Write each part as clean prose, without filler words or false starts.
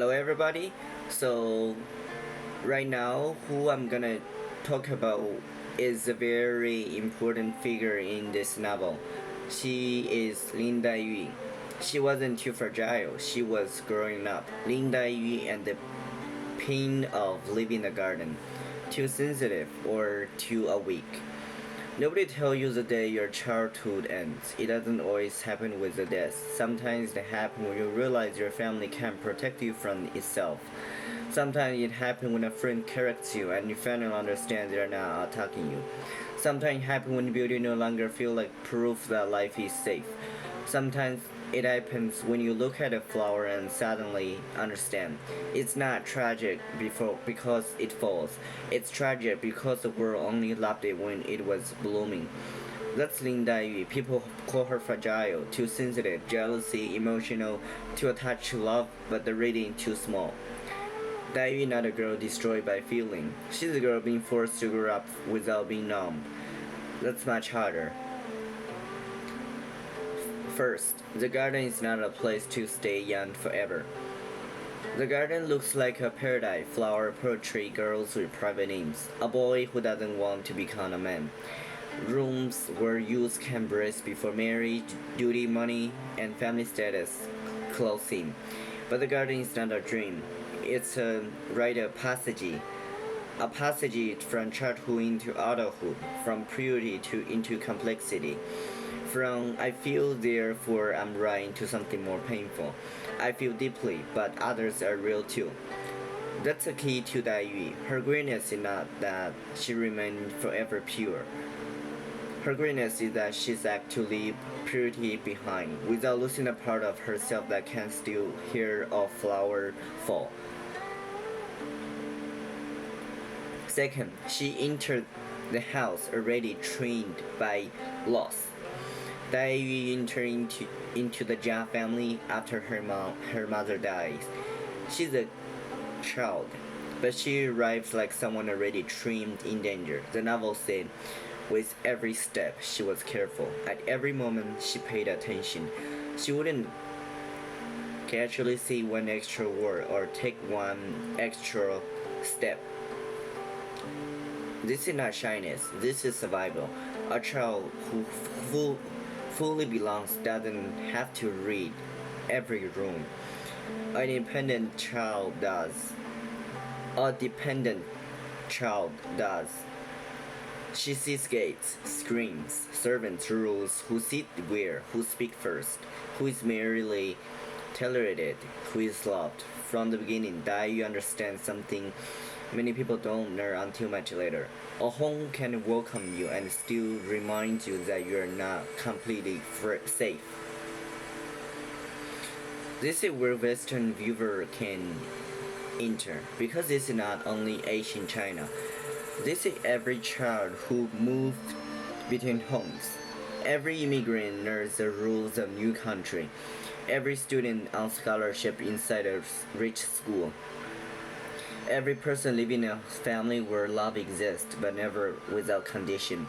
Hello everybody. So right now who I'm gonna talk about is a very important figure in this novel. She is Lin Daiyu. She wasn't too fragile. She was growing up. Lin Daiyu and the pain of living in the garden. Too sensitive or too awake. Nobody tells you the day your childhood ends. It doesn't always happen with the death. Sometimes it happens when you realize your family can't protect you from itself. Sometimes it happens when a friend corrects you and you finally understand they're not attacking you. Sometimes it happens when beauty no longer feels like proof that life is safe. Sometimes it happens when you look at a flower and suddenly understand. It's not tragic because it falls. It's tragic because the world only loved it when it was blooming. That's Lin Daiyu. People call her fragile, too sensitive, jealousy, emotional, too attached to love, but the reading too small. Daiyu is not a girl destroyed by feeling. She's a girl being forced to grow up without being numb. That's much harder. First, the garden is not a place to stay young forever. The garden looks like a paradise, flower, poetry, girls with private names, a boy who doesn't want to become a man. Rooms where youth can brace before marriage, duty, money, and family status close in. But the garden is not a dream. It's a rite of passage. A passage from childhood into adulthood, from purity to into complexity. From I feel therefore I'm right to something more painful. I feel deeply, but others are real too. That's the key to Daiyu. Her greatness is not that she remained forever pure. Her greatness is that she's act to leave purity behind, without losing a part of herself that can still hear a flower fall. Second, she entered the house already trained by loss. Daiyu entered into the Jia family after her mother dies. She's a child, but she arrives like someone already trained in danger. The novel said, with every step she was careful. At every moment she paid attention. She wouldn't casually say one extra word or take one extra step. This is not shyness, this is survival. A child who fully belongs doesn't have to read every room. An independent child does. A dependent child does. She sees gates, screens, servants, rules, who sit where, who speak first, who is merely tolerated, who is loved. From the beginning, Daiyu understands something many people don't learn until much later. A home can welcome you and still remind you that you are not completely safe. This is where Western viewer can enter, because this is not only Asian China. This is every child who moved between homes. Every immigrant learns the rules of new country. Every student on scholarship inside a rich school. Every person living in a family where love exists, but never without condition.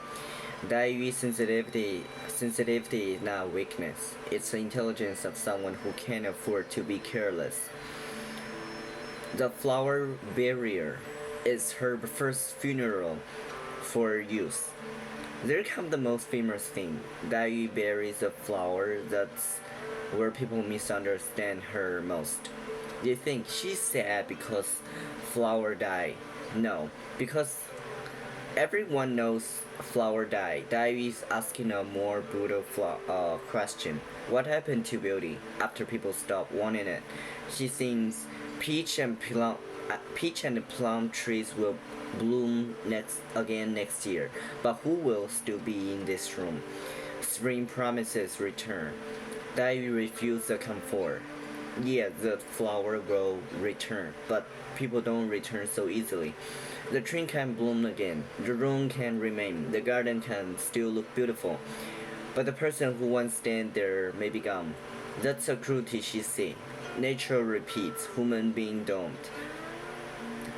Daiyu sensitivity is not weakness. It's the intelligence of someone who can't afford to be careless. The flower barrier is her first funeral for youth. There comes the most famous thing. Daiyu buries a flower. That's where people misunderstand her most. They think she's sad because flower died. No, because everyone knows flower died. Daiyu is asking a more brutal question. What happened to beauty after people stopped wanting it? She sings peach and plum trees will bloom next year, but who will still be in this room? Spring promises return. Daiyu refuses the comfort. Yeah, the flower will return, but people don't return so easily. The tree can bloom again, the room can remain, the garden can still look beautiful, but the person who once stand there may be gone. That's a cruelty she sees. Nature repeats, human being don't.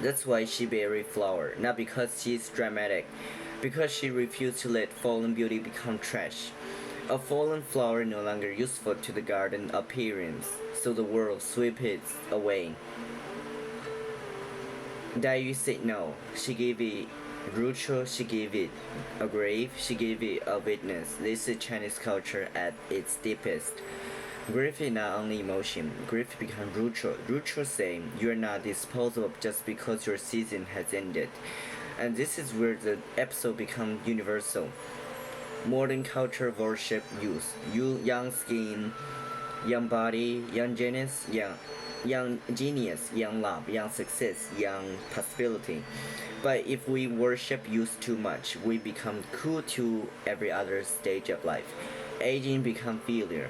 That's why she buries flower, not because she's dramatic, because she refused to let fallen beauty become trash. A fallen flower no longer useful to the garden appearance, so the world sweeps it away. Daiyu said no. She gave it ritual, she gave it a grave, she gave it a witness. This is Chinese culture at its deepest. Grief is not only emotion, grief becomes ritual. Ritual saying you are not disposable just because your season has ended. And this is where the episode becomes universal. Modern culture worship youth, young skin, young body, young genius, young genius, young love, young success, young possibility. But if we worship youth too much, we become cool to every other stage of life. Aging become failure.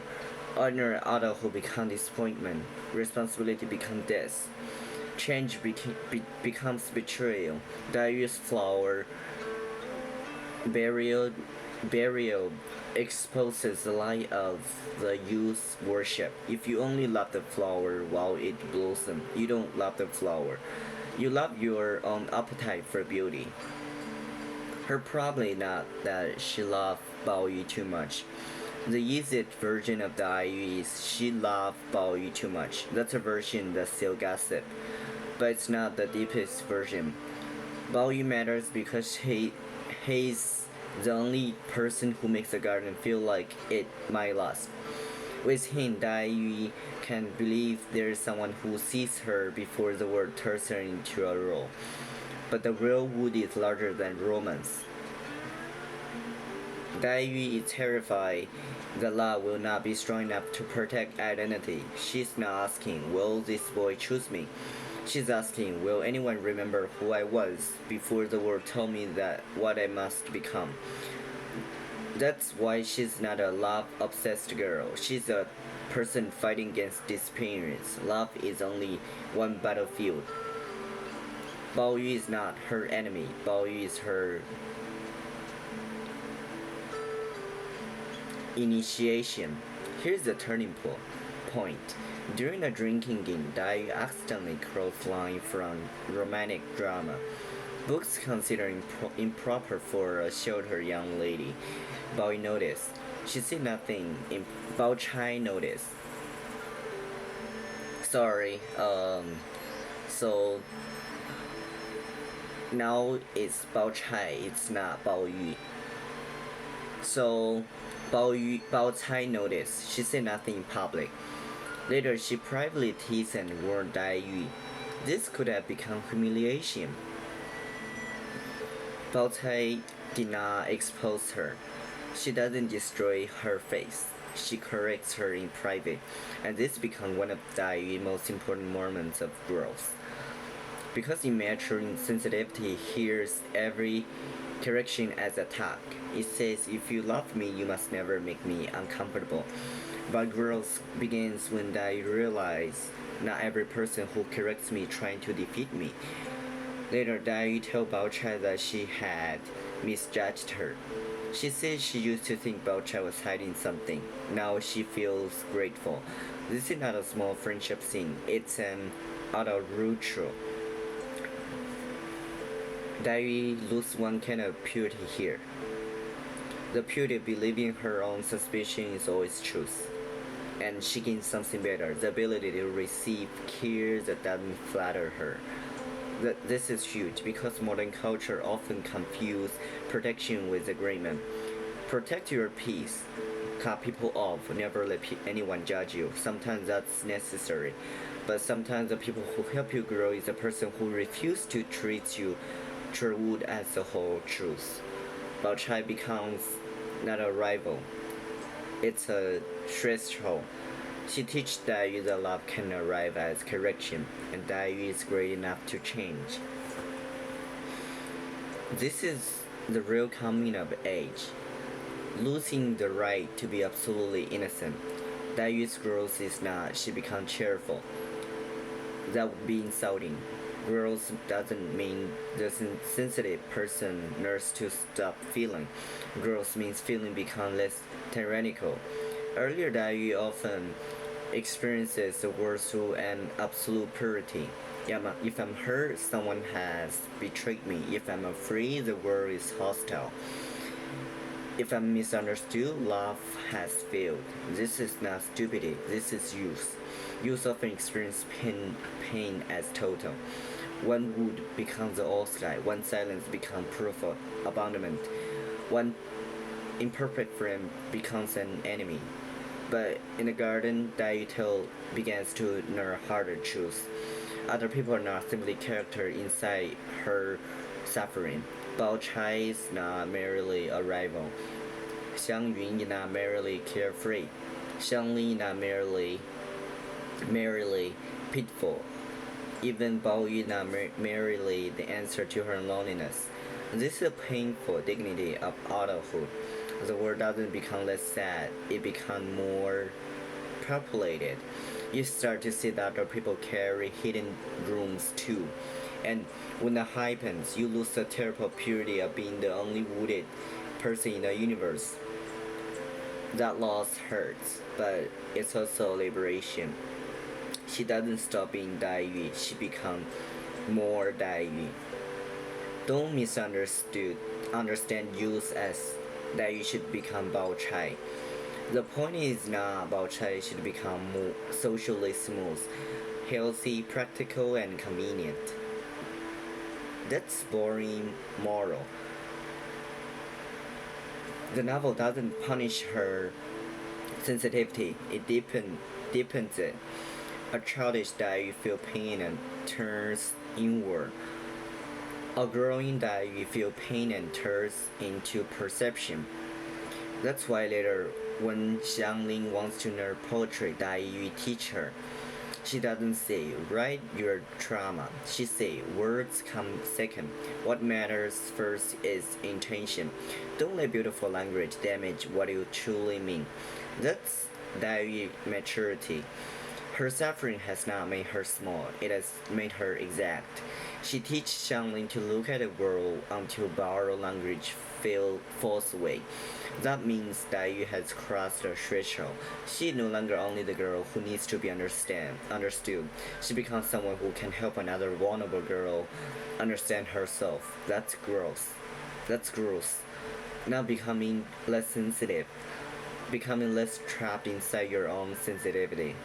Ordinary adulthood become disappointment. Responsibility become death. Change becomes betrayal. Darius flower burial burial exposes the lie of the youth worship. If you only love the flower while it blossoms, you don't love the flower. You love your own appetite for beauty. Her probably not that she loved Bao Yu too much. The easiest version of the IU is she loved Bao Yu too much. That's a version that still gossip. But it's not the deepest version. Bao Yu matters because he's the only person who makes the garden feel like it might last. With him, Dai can believe there is someone who sees her before the world turns her into a role. But the real wood is larger than romance. Dai is terrified that love will not be strong enough to protect identity. She's not asking, will this boy choose me? She's asking, will anyone remember who I was before the world told me that what I must become? That's why she's not a love-obsessed girl. She's a person fighting against disappearance. Love is only one battlefield. Bao Yu is not her enemy. Bao Yu is her initiation. Here's the turning point. During a drinking game, Dai accidentally crossed line from romantic drama. Books considered improper for a shorter young lady. Bao Yu noticed. She said nothing. Bao Chai noticed. Sorry. So now it's Bao Chai. It's not Bao Yu. So Bao Chai noticed. She said nothing in public. Later, she privately teased and warned Dai Yu. This could have become humiliation. Bao Cai did not expose her. She doesn't destroy her face. She corrects her in private, and this becomes one of Dai Yu's most important moments of growth. Because immature insensitivity hears every correction as attack. It says, if you love me, you must never make me uncomfortable. But growth begins when I realize not every person who corrects me trying to defeat me. Later, Dai told Bao Chai that she had misjudged her. She said she used to think Bao Chai was hiding something. Now she feels grateful. This is not a small friendship scene, it's an adult ritual. Dai loses one kind of purity here. The purity of believing her own suspicion is always truth. And she gains something better, the ability to receive care that doesn't flatter her. This is huge because modern culture often confuses protection with agreement. Protect your peace. Cut people off. Never let anyone judge you. Sometimes that's necessary. But sometimes the people who help you grow is the person who refuses to treat you wood as the whole truth. Bao Chai becomes not a rival. It's a threshold. She teaches Dai Yu that love can arrive as correction, and Dai Yu is great enough to change. This is the real coming of age. Losing the right to be absolutely innocent. Dai Yu's growth is not she becomes cheerful. That would be insulting. Growth doesn't mean the sensitive person learns to stop feeling. Growth means feeling become less tyrannical. Earlier, Dai Yu often experiences the world through an absolute purity. If I'm hurt, someone has betrayed me. If I'm afraid, the world is hostile. If I'm misunderstood, love has failed. This is not stupidity, this is youth. Youth often experience pain as total. One wood becomes the all sky, one silence becomes proof of abandonment, one imperfect friend becomes an enemy. But in the garden, Daiyu begins to learn harder truths. Other people are not simply characters inside her suffering. Bao Chai is not merely a rival. Xiang Yun is not merely carefree. Xiang Li is not merely pitiful. Even Bao Yu is not merely the answer to her loneliness. This is a painful dignity of adulthood. The world doesn't become less sad, it becomes more populated. You start to see that other people carry hidden rooms too. And when that happens, you lose the terrible purity of being the only wounded person in the universe. That loss hurts, but it's also liberation. She doesn't stop being Daiyu, she becomes more Daiyu. Don't understand youth as Daiyu should become Bao Chai. The point is not Bao Chai should become more socially smooth, healthy, practical, and convenient. That's boring moral. The novel doesn't punish her sensitivity, it deepens it. A childish Daiyu feels pain and turns inward. A growing Daiyu feels pain and turns into perception. That's why later, when Xiangling wants to learn poetry, Daiyu teach her. She doesn't say, write your trauma. She say, words come second. What matters first is intention. Don't let beautiful language damage what you truly mean. That's Daiyu maturity. Her suffering has not made her small, it has made her exact. She teaches Xiangling to look at the world until borrowed language falls away. That means Daiyu has crossed the threshold. She is no longer only the girl who needs to be understood. She becomes someone who can help another vulnerable girl understand herself. That's growth. That's growth. Not becoming less sensitive, becoming less trapped inside your own sensitivity.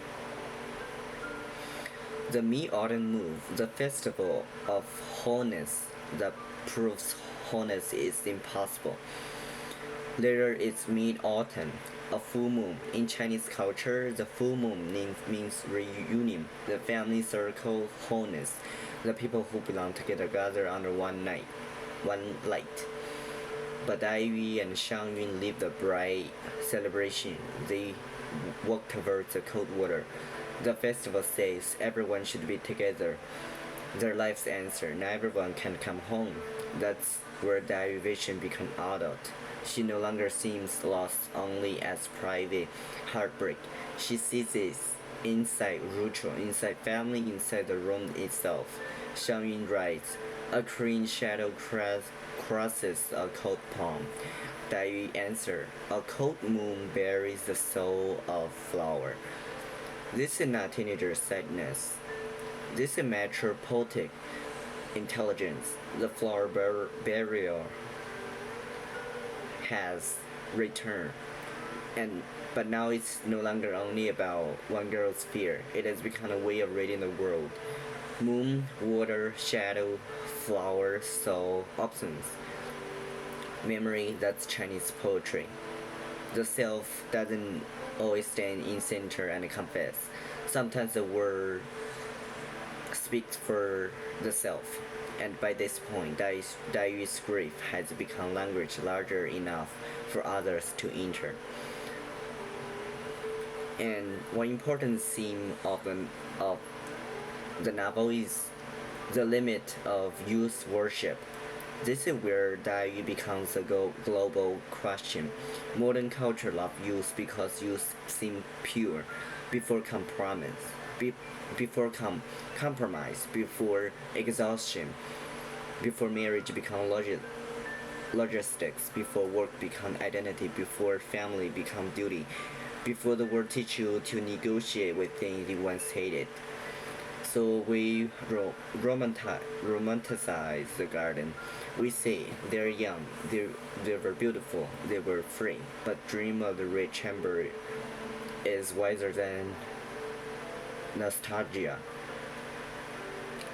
The Mid-Autumn Move, the festival of wholeness that proves wholeness is impossible. Later, it's Mid-Autumn, a full moon. In Chinese culture, the full moon means reunion, the family circle, wholeness. The people who belong together gather under one light. But Ivy and Shang Yun live the bright celebration. They walk towards the cold water. The festival says everyone should be together. Their life's answer, not everyone can come home. That's where Daiyu vision becomes adult. She no longer seems lost only as private heartbreak. She sees it inside ritual, inside family, inside the room itself. Xiang Yun writes, a green shadow crosses a cold palm. Daiyu answer, a cold moon buries the soul of flower. This is not teenager sadness. This is mature poetic intelligence. The flower burial has returned, but now it's no longer only about one girl's fear. It has become a way of reading the world. Moon, water, shadow, flower, soul, absence. Memory, that's Chinese poetry. The self doesn't always stand in center and confess. Sometimes the word speaks for the self. And by this point, Daiyu's grief has become language larger enough for others to enter. And one important theme of the novel is the limit of youth worship. This is where Daiyu becomes a global question. Modern culture loves youth because youth seem pure, before compromise, before exhaustion, before marriage become logistics, before work become identity, before family become duty, before the world teach you to negotiate with things you once hated. So we romanticize the garden. We say they're young, they were beautiful, they were free. But dream of the red chamber is wiser than nostalgia.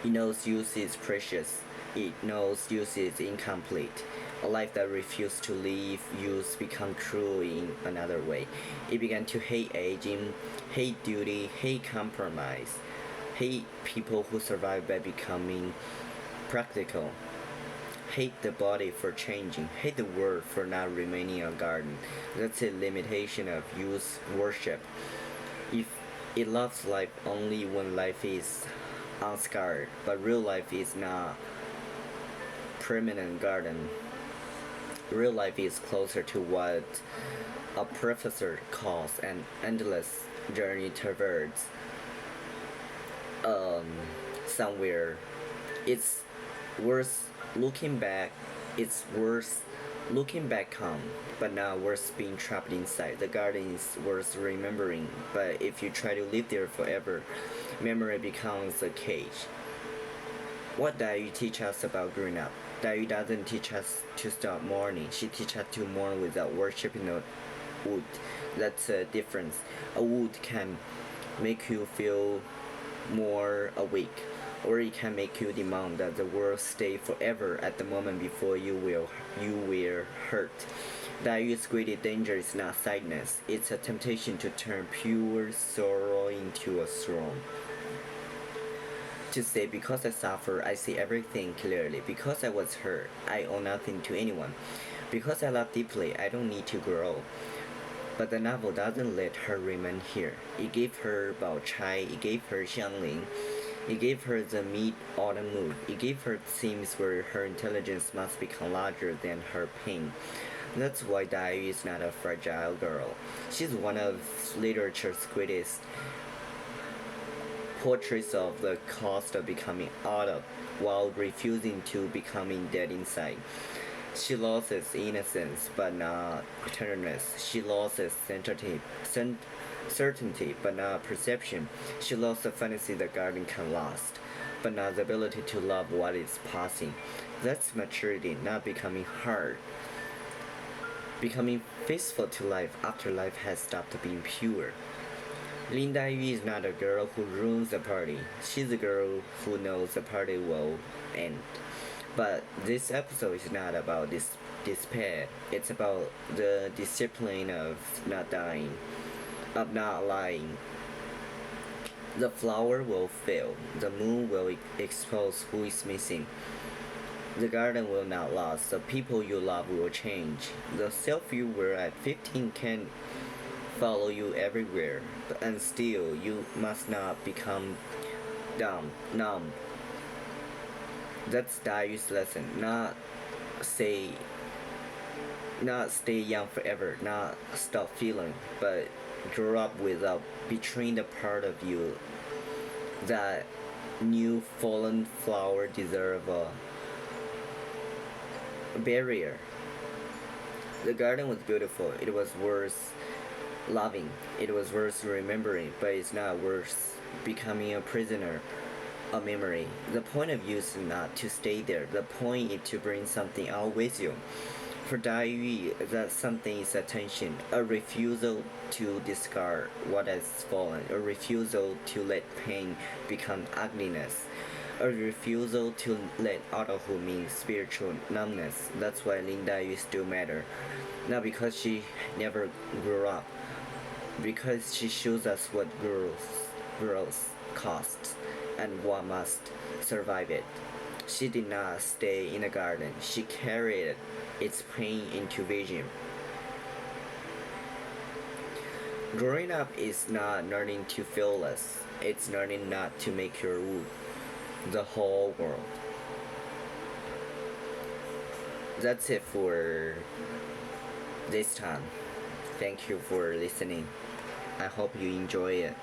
It knows youth is precious. It knows youth is incomplete. A life that refused to leave youth become true in another way. It began to hate aging, hate duty, hate compromise, hate people who survive by becoming practical, hate the body for changing, hate the world for not remaining a garden. That's a limitation of youth worship. If it loves life only when life is unscarred, but real life is not permanent garden. Real life is closer to what a professor calls an endless journey towards um, somewhere. It's worth looking back. It's worth looking back on, but not worth being trapped inside. The garden is worth remembering, but if you try to live there forever, memory becomes a cage. What Daiyu teach us about growing up? Daiyu doesn't teach us to stop mourning. She teaches us to mourn without worshiping a wood. That's a difference. A wood can make you feel more awake, or it can make you demand that the world stay forever at the moment before you will hurt. Daiyu's greatest danger is not sadness; it's a temptation to turn pure sorrow into a throne. To say, because I suffer, I see everything clearly. Because I was hurt, I owe nothing to anyone. Because I love deeply, I don't need to grow. But the novel doesn't let her remain here. It gave her Bao Chai, it gave her Xiangling, it gave her the mid-autumn mood. It gave her themes where her intelligence must become larger than her pain. That's why Daiyu is not a fragile girl. She's one of literature's greatest portraits of the cost of becoming adult while refusing to becoming dead inside. She loses innocence but not tenderness. She loses certainty but not perception. She lost the fantasy the garden can last, but not the ability to love what is passing. That's maturity, not becoming hard. Becoming faithful to life after life has stopped being pure. Lin Daiyu is not a girl who ruins the party. She's a girl who knows the party will end. But this episode is not about this despair. It's about the discipline of not dying, of not lying. The flower will fail. The moon will expose who is missing. The garden will not last. The people you love will change. The self you were at 15 can follow you everywhere, and still you must not become numb. That's Daiyu's lesson. Say, not stay young forever, not stop feeling, but grow up without betraying the part of you that new fallen flower deserve a barrier. The garden was beautiful. It was worth loving. It was worth remembering, but it's not worth becoming a prisoner, a memory. The point of use is not to stay there. The point is to bring something out with you. For Daiyu, that something is attention, a refusal to discard what has fallen, a refusal to let pain become ugliness, a refusal to let adulthood mean spiritual numbness. That's why Lin Daiyu still matter. Not because she never grew up, because she shows us what growth costs and what must survive it. She did not stay in the garden. She carried its pain into vision. Growing up is not learning to feel less. It's learning not to make your wood the whole world. That's it for this time. Thank you for listening. I hope you enjoy it.